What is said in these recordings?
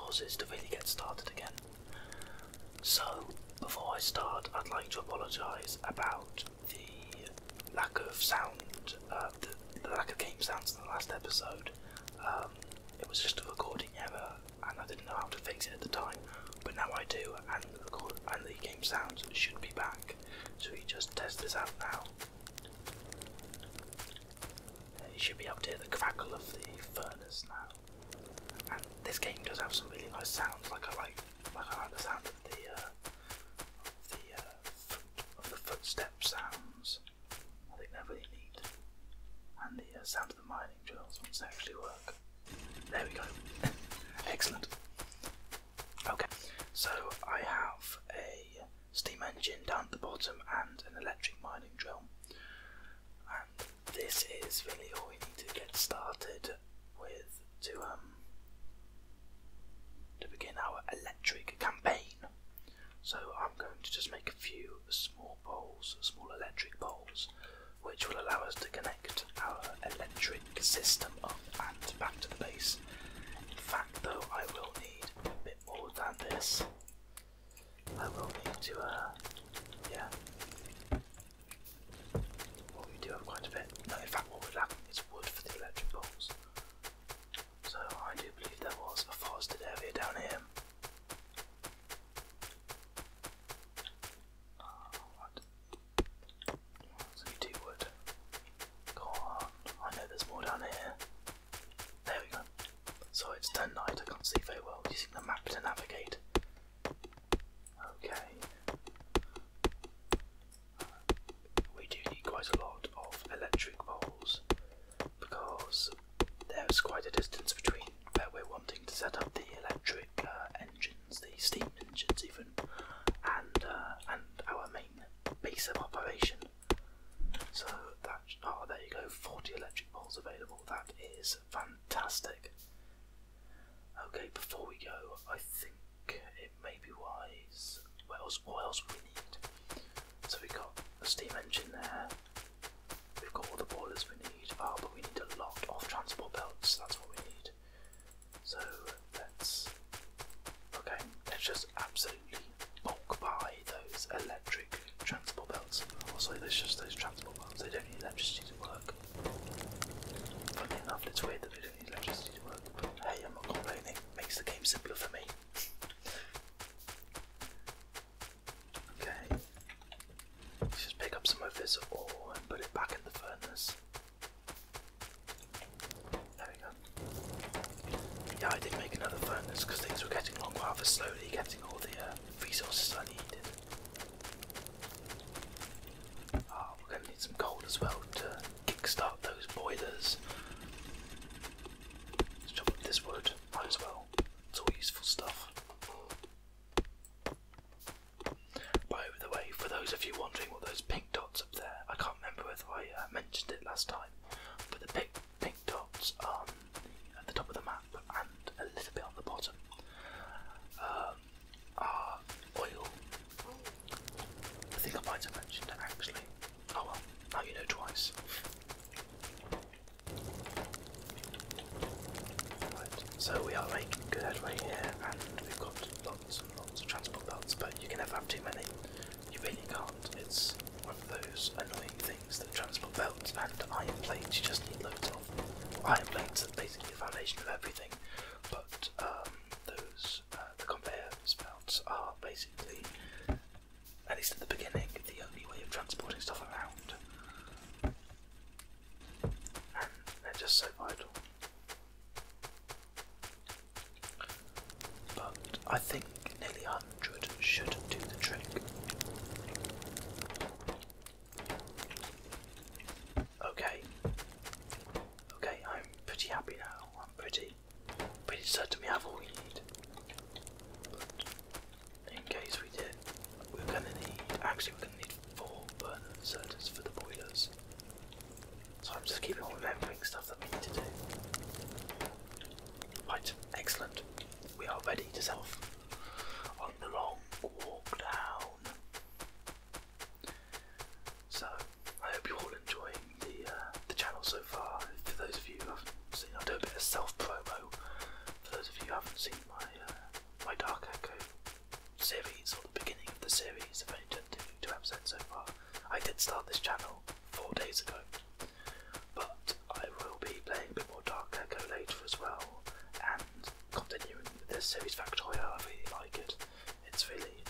resources to really get started again. So, before I start, I'd like to apologise about the lack of sound, the lack of game sounds in the last episode. It was just a recording error, and I didn't know how to fix it at the time, but now I do, and the game sounds should be back. So we just test this out now. You should be able to hear the crackle of the furnace now. And this game does have some really nice sounds. I like the sound of the footstep sounds. I think they're really neat. And the sound of the mining drills once they actually work. There we go. Excellent. Okay, so I have a steam engine down at the bottom and an electric mining drill. And this is really all we need to get started with to begin our electric campaign. So I'm going to just make a few small electric poles, which will allow us to connect our electric system up and back to the base. In fact, though, I will need a bit more than this. I will need to, yeah. Well, we do have quite a bit. No, in fact, what we're lacking is wood for the electric poles. So I do believe there was a forested area down here. So we do wood. Go on. I know there's more down here. There we go. So it's turned night. I can't see very well using the map to navigate. Okay. We do need quite a lot of electric poles because there's quite a distance between where we're wanting to set up the electric engines, the steam engines even, and our main base of operation. So that, oh, there you go, 40 electric poles available. That is fantastic. Okay, before we go, I think it may be wise. What else we need? So we've got a steam engine there. We've got all the boilers we need. Oh, but we need a lot of transport belts. That's what we need. So let's just absolutely bulk buy those electric transport belts. Also, there's just those transport belts. They don't need electricity to work. Funny enough, it's weird that they don't need electricity to work. But hey, I'm not complaining. Makes the game simpler for me. Okay. Let's just pick up some of this ore and put it back in the furnace. There we go. Yeah, I did make another furnace because things were getting along rather slowly, getting all the resources I needed. Oh, we're going to need some coal as well to kickstart those boilers. Let's chop up this wood, might as well. It's all useful stuff. By the way, for those of you wondering what those pink dots up there, I can't remember whether I mentioned it last time, but the pink dots at the top of the map and a little bit on the bottom are oil. I think I might have mentioned it actually. Oh well, now you know twice. Right, so we are making good headway here, and we've got lots and lots of transport belts, but you can never have too many. You really can't. It's one of those annoying things that transport belts and iron plates you just need loads of. Iron plates are basically the foundation of everything, but the conveyor belts are basically, at least at the beginning, the only way of transporting stuff around. And they're just so vital. But I think nearly 100 should do the trick. Okay, I'm pretty happy now. I'm pretty certain we have all we need. But in case we did, we're gonna need 4 burner inserters for the boilers. So I'm just keeping on remembering stuff that we need to do. Right, excellent. We are ready to set off on the long walk down. So I hope you're all enjoying the channel so far. For those of you who haven't seen, I'll do a bit of self-promo. For those of you who haven't seen my start this channel 4 days ago, but I will be playing a bit more Dark Echo later as well, and continuing with this series Factorio. I really like it. It's really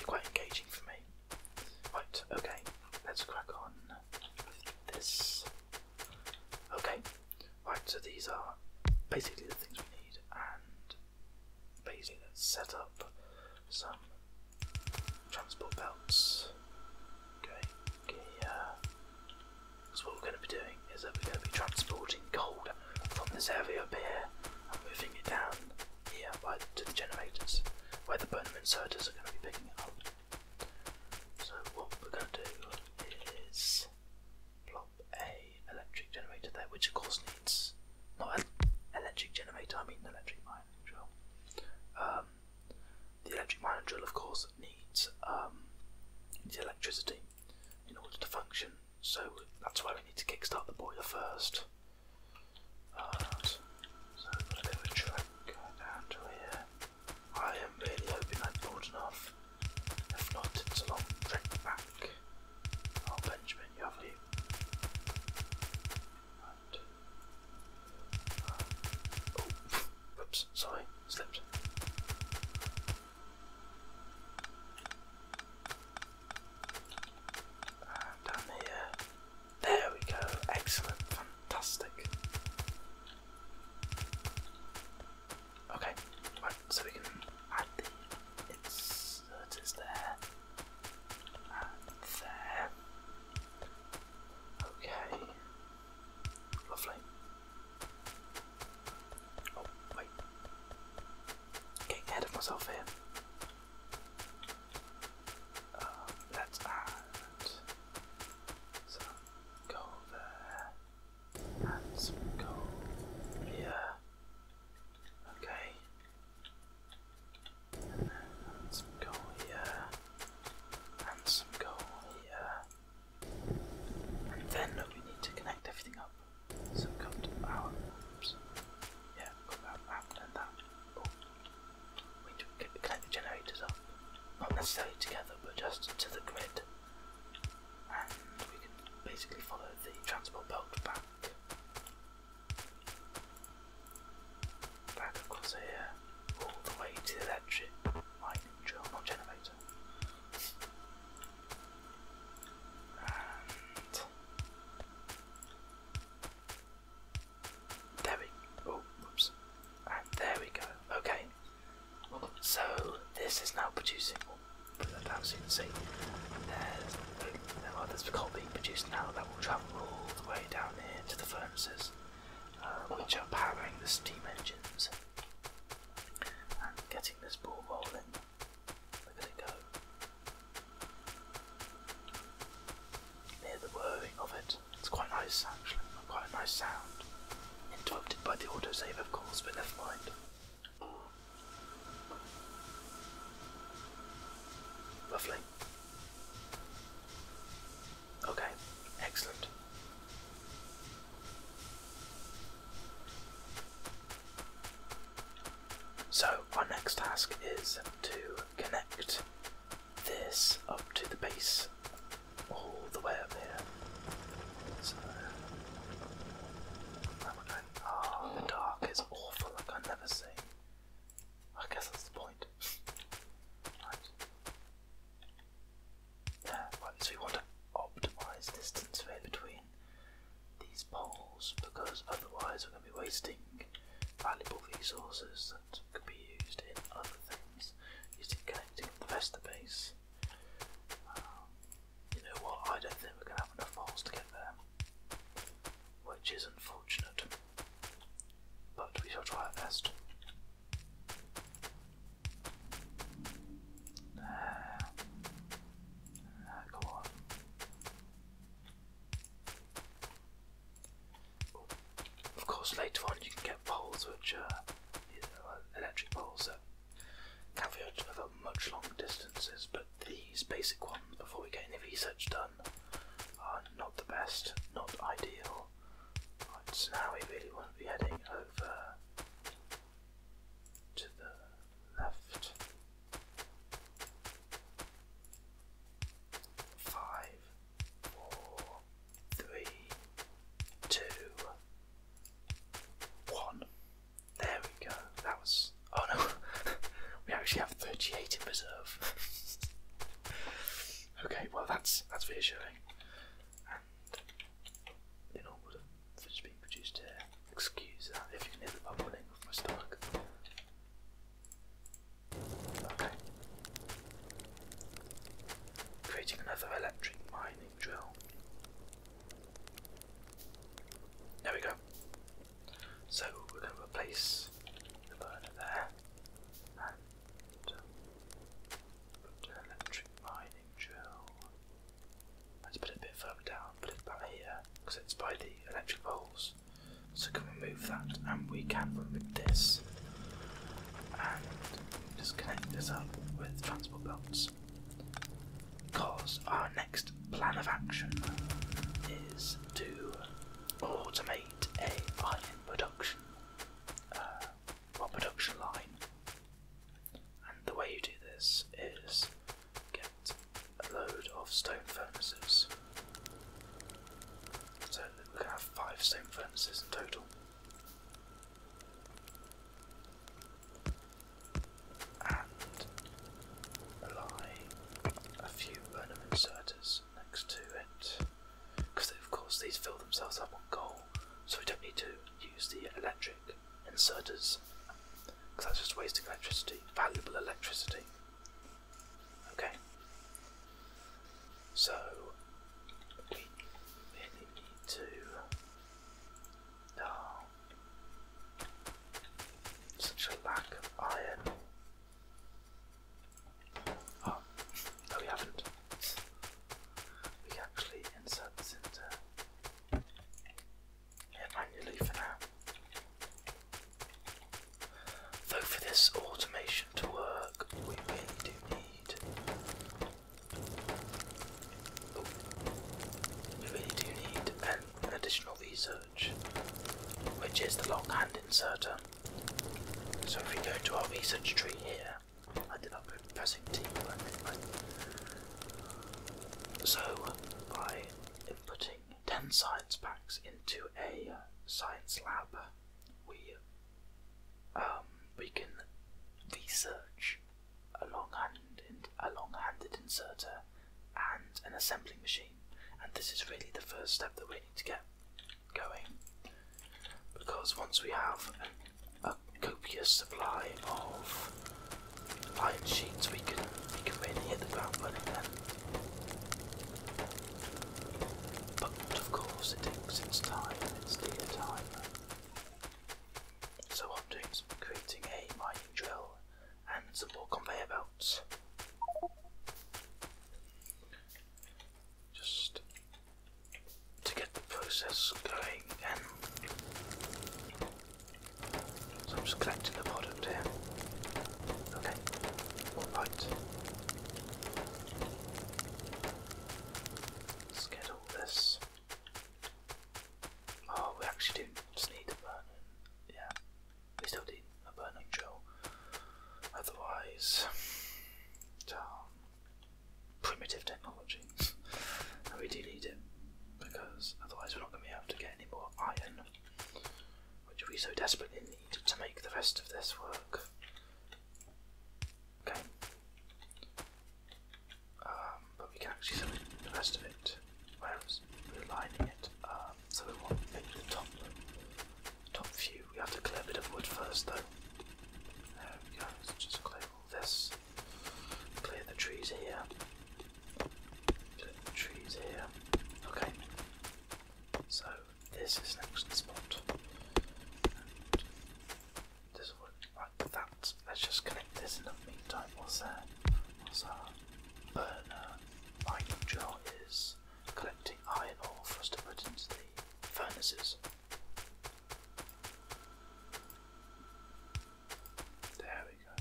quite engaging for me. Right, okay, let's crack on with this. Okay, right, so these are basically the things we need, and basically let's set up some transport belts. Okay, so what we're going to be doing is that we're going to be transporting gold from this area up here and moving it down here to the generators, where the burnham inserters are going to be picking it up. So what we're going to do is plop a electric generator there, which of course needs, not an electric generator, I mean an electric mining drill. The electric mining drill of course needs electricity in order to function, so that's why we need to kickstart the boiler first. So I've got a bit of a trek down to here. I am really hoping I'm bored enough. If not, it's a long trek back. Oh, Benjamin, you have you. Right. Oh, whoops, sorry, slipped. And down here. There we go, excellent, fantastic. Okay, right, so we can add the inserters there and there. Okay, lovely. Oh, wait, getting ahead of myself here. Let's add some gold there and some gold here. Okay. And then some gold here and some gold here. And then we need to connect everything up. So we've got our, oops, yeah, got that and that. Oh. We need to connect the generators up. Not necessarily together, but just to the grid. And we can basically follow the transport belt back across here, all the way to the electric mining drill, not generator. And there we go. Oh, whoops. And there we go. Okay. So this is now producing. Put that down so you can see. There's coal being produced now that will travel all the way down here to the furnaces, which are powering the steam engines and getting this ball rolling. Look at it go. Hear the whirring of it. It's quite nice actually, quite a nice sound. Interrupted by the autosave of course, but never mind. Lovely. Okay, excellent. So our next task is to connect this up to the base all the way up here. So oh, the dark is awful, like I've never seen. I guess that's the point. Right. Yeah, right, so we want to optimise distance really between these poles, because otherwise we're going to be wasting valuable resources that could be used in other things, used in connecting up the rest of the base. You know what, I don't think we're going to have enough poles to get there, which is unfortunate, but we shall try our best. Go on. Of course, later on you can get poles which are electric poles that carry over much longer distances, but these basic ones, before we get any research done, are not the best, not ideal. Right, so now we really want to be heading over to the left. 5. electricity, valuable electricity. Okay. So we really need to such a lack of iron. Oh, no we haven't. We can actually insert this into manually for now. Though for this automation to work, we really do need an additional research, which is the longhand inserter. So if we go to our research tree here, I did that by pressing T, so by inputting 10 science packs into a science lab, we can research a long-handed inserter and an assembling machine, and this is really the first step that we need to get going, because once we have a copious supply of iron sheets, we can really hit the ground running then. But of course it takes its time, its dear time. So what I'm doing is creating a mining drill and some more conveyor belts. Just to get the process going again. So I'm just collecting the product here. Okay, alright. Let's get all this. Oh, we actually do just need a burning. Yeah, we still need a burning drill. Otherwise, primitive technology. And we do need it, because otherwise we're not going to be able to get any more iron, which we so desperately need to make the rest of this work. Okay. But we can actually select the rest of it, whereas we're lining it. So we want maybe the top view. We have to clear a bit of wood first, though. There we go. Let's just clear all this. Clear the trees here. Clear the trees here. Okay. So this is next spot. And this would like that. Let's just connect this in the meantime. What's that? What's our burner mining drill is collecting iron ore for us to put into the furnaces. There we go.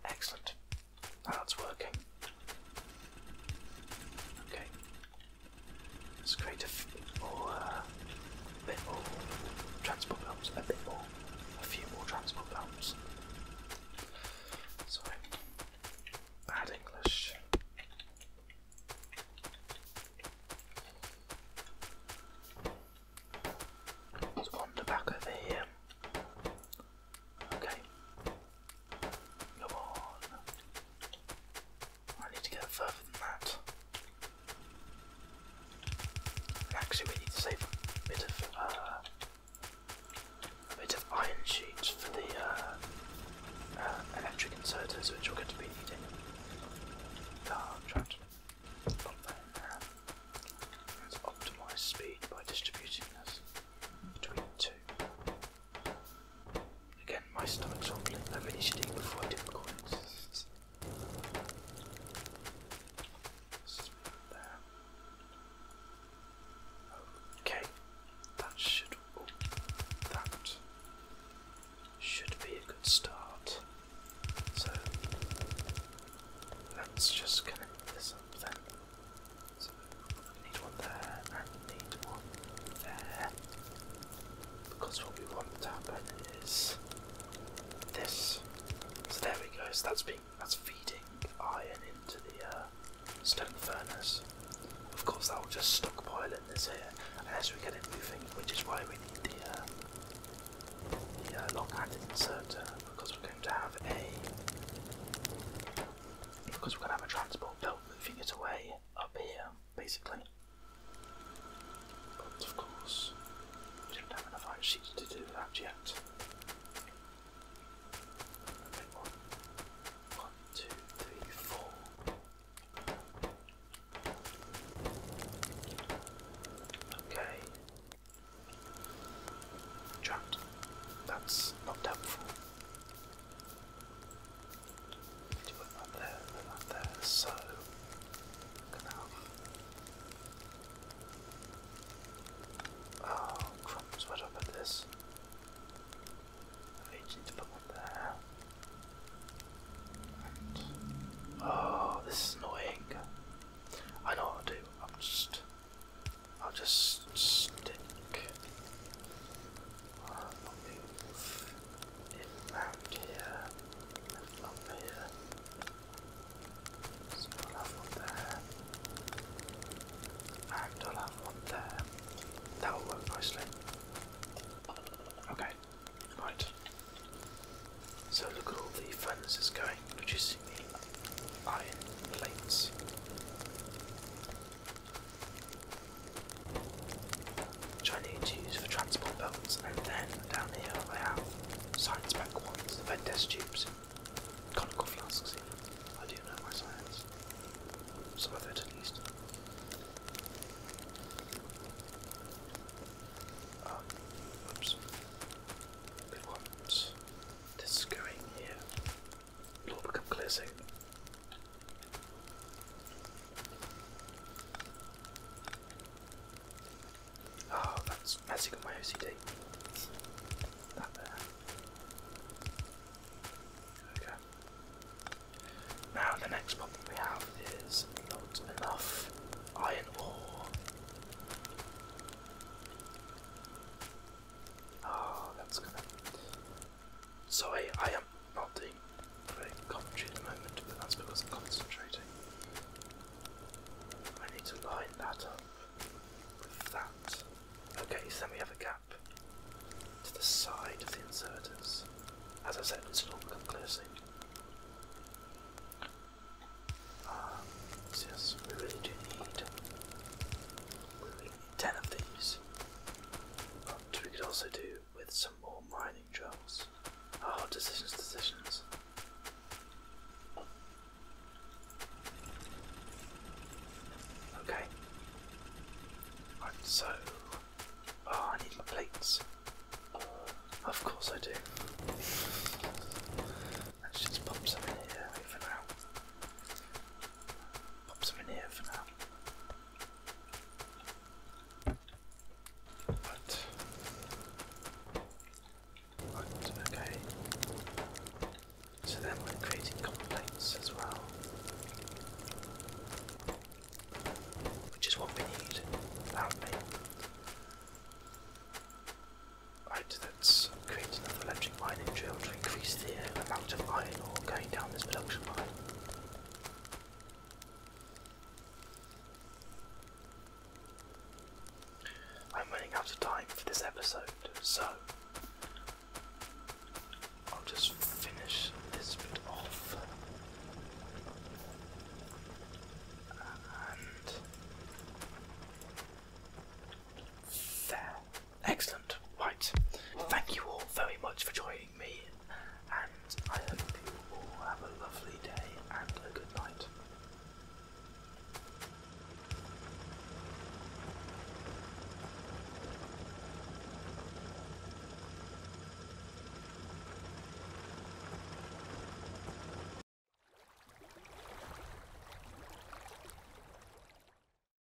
Excellent. Now that's working. Okay. Let's create a bit more transport belts. A few more transport belts. Sorry. Bad English. Let's wander back over here. Okay. Come on. I need to get further than that. Actually, we need to save a bit of iron sheets for the electric inserters, which we're going to be needing. Trying to pop that in there. Let's optimise speed by distributing this between two. Again, my stomach's rumbling. I really should eat before I do recordings. There. Okay, that should be a good start. So let's just connect this up then. So we need one there and need one there. Because what we want to happen is this. So there we go. So that's feeding iron into the stone furnace. Of course that will just stockpile in this here unless we get it moving, which is why we need the long-handed inserter, because we're going to have a transport belt moving it away up here, basically. But of course, we don't have enough iron sheets to do that yet. test tubes, conical flasks even. I do know my science. Some of it at least. Whoops. We want this going here. It'll all become clear soon. Oh, that's messing with my OCD. That there. Okay. Now the next problem we have is not enough iron ore. Oh, that's gonna... Sorry, I am not doing very commentary at the moment, but that's because I'm concentrating. I need to line that up with that. Okay, so then we have a gap to the side of the inserters. As I said, this will all become clear soon. So yes, we really do need 10 of these. But we could also do with some more mining drills. Oh, decisions. Okay. Right, so... Oh, I need my plates. Of course I do. Let's just pop some in here for now. Pop some in here for now. Right, okay. So then we're creating copper plates as well. Which is what we need, apparently. Right, let's create another electric mining drill to increase the amount of iron ore going down this production line. I'm running out of time for this episode, so